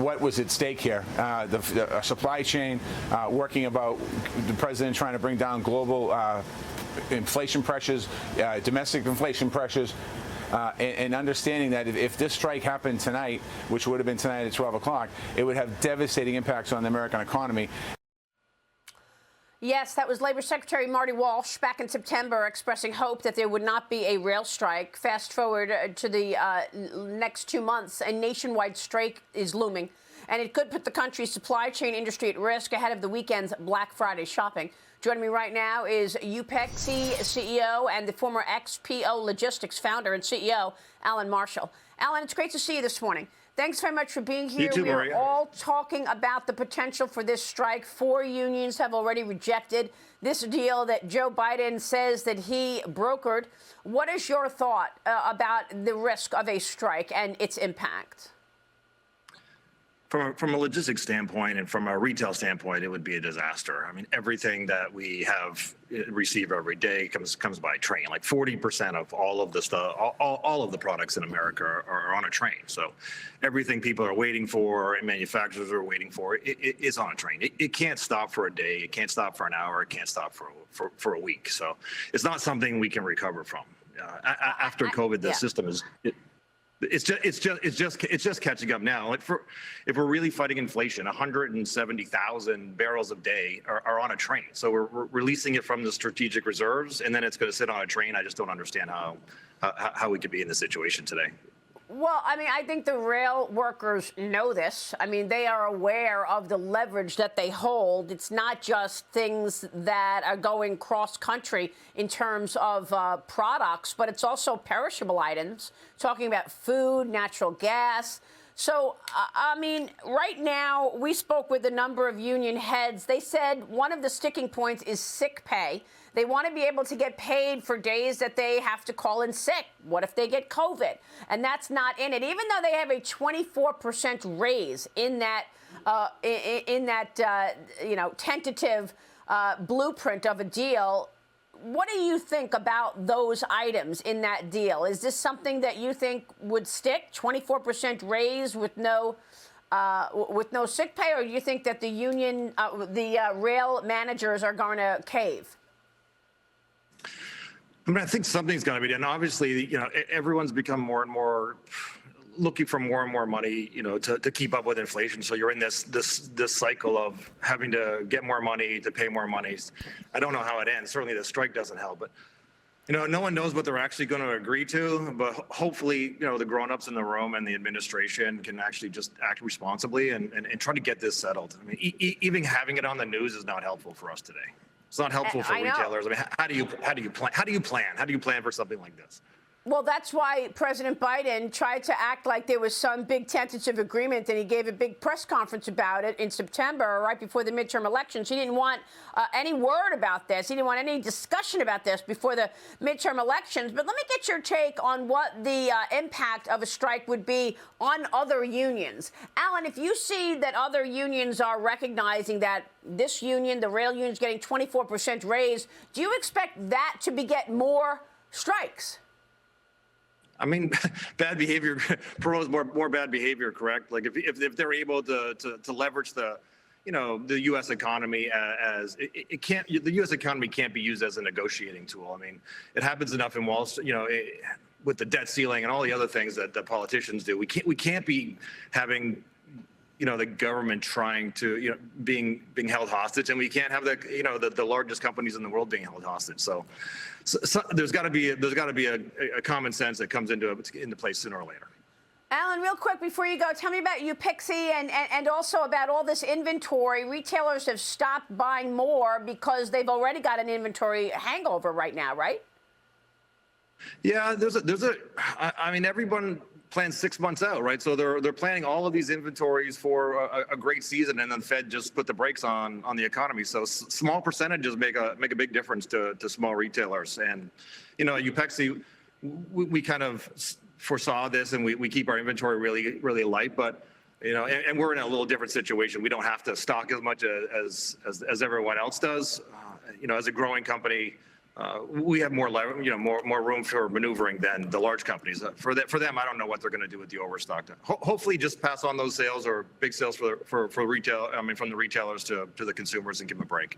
what was at stake here. The supply chain, working about the president trying to bring down global inflation pressures, domestic inflation pressures, and understanding that if this strike happened tonight, which would have been tonight at 12 o'clock, it would have devastating impacts on the American economy. Yes, that was Labor Secretary Marty Walsh back in September expressing hope that there would not be a rail strike. Fast forward to the next 2 months, a nationwide strike is looming, and it could put the country's supply chain industry at risk ahead of the weekend's Black Friday shopping. Joining me right now is Upexi CEO and the former XPO Logistics founder and CEO, Allan Marshall. Allan, it's great to see you this morning. Thanks very much for being here. You too, Maria. We're all talking about the potential for this strike. 4 unions have already rejected this deal that Joe Biden says that he brokered. What is your thought about the risk of a strike and its impact? From a logistics standpoint and from a retail standpoint, it would be a disaster. I mean, everything that we have received every day comes by train. Like 40% of all of the stuff, all of the products in America are on a train. So everything people are waiting for and manufacturers are waiting for is on a train. It can't stop for a day. It can't stop for an hour. It can't stop for a week. So it's not something we can recover from. After COVID, the system is. It's just catching up now. Like if we're really fighting inflation, 170,000 barrels a day are on a train. So we're releasing it from the strategic reserves, and then it's going to sit on a train. I just don't understand how we could be in this situation today. Well, I mean, I think the rail workers know this. I mean, they are aware of the leverage that they hold. It's not just things that are going cross-country in terms of products, but it's also perishable items, talking about food, natural gas. So, I mean, right now, we spoke with a number of union heads. They said one of the sticking points is sick pay. They want to be able to get paid for days that they have to call in sick. What if they get COVID? And that's not in it. Even though they have a 24% raise in that, tentative blueprint of a deal. What do you think about those items in that deal? Is this something that you think would stick? 24% raise with no sick pay, or do you think that the union, rail managers are going to cave? I mean, I think something's got to be done. Obviously, everyone's become more and more looking for more and more money, to keep up with inflation. So you're in this cycle of having to get more money to pay more money. I don't know how it ends. Certainly, the strike doesn't help, but no one knows what they're actually going to agree to. But hopefully, the grown-ups in the room and the administration can actually just act responsibly and try to get this settled. I mean, even having it on the news is not helpful for us today. It's not helpful for retailers. I mean, how do you plan for something like this? Well, that's why President Biden tried to act like there was some big tentative agreement, and he gave a big press conference about it in September, right before the midterm elections. He didn't want any word about this. He didn't want any discussion about this before the midterm elections. But let me get your take on what the impact of a strike would be on other unions. Allan, if you see that other unions are recognizing that this union, the rail union, is getting 24% raise, do you expect that to beget more strikes? I mean, bad behavior promotes more bad behavior, correct? Like if they're able to leverage the U.S. economy the U.S. economy can't be used as a negotiating tool. I mean, it happens enough in Wall Street, with the debt ceiling and all the other things that politicians do. We can't be having the government trying to being held hostage, and we can't have the largest companies in the world being held hostage. So there's got to be a common sense that comes into place sooner or later. Allan, real quick before you go, tell me about Upexi and also about all this inventory. Retailers have stopped buying more because they've already got an inventory hangover right now, right? Yeah, I mean, everyone plans 6 months out, right? So they're planning all of these inventories for a great season, and then the Fed just put the brakes on the economy. So small percentages make a big difference to small retailers. And Upexi, we kind of foresaw this, and we keep our inventory really, really light. But and we're in a little different situation. We don't have to stock as much as everyone else does. As a growing company, we have more more room for maneuvering than the large companies. For them, I don't know what they're going to do with the overstock. Hopefully, just pass on those sales or big sales for retail. I mean, from the retailers to the consumers and give them a break.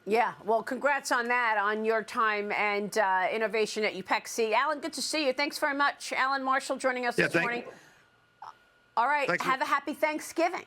Yeah, well, congrats on that, on your time and innovation at Upexi. Allan, good to see you. Thanks very much. Allan Marshall joining us this morning. All right, have a happy Thanksgiving.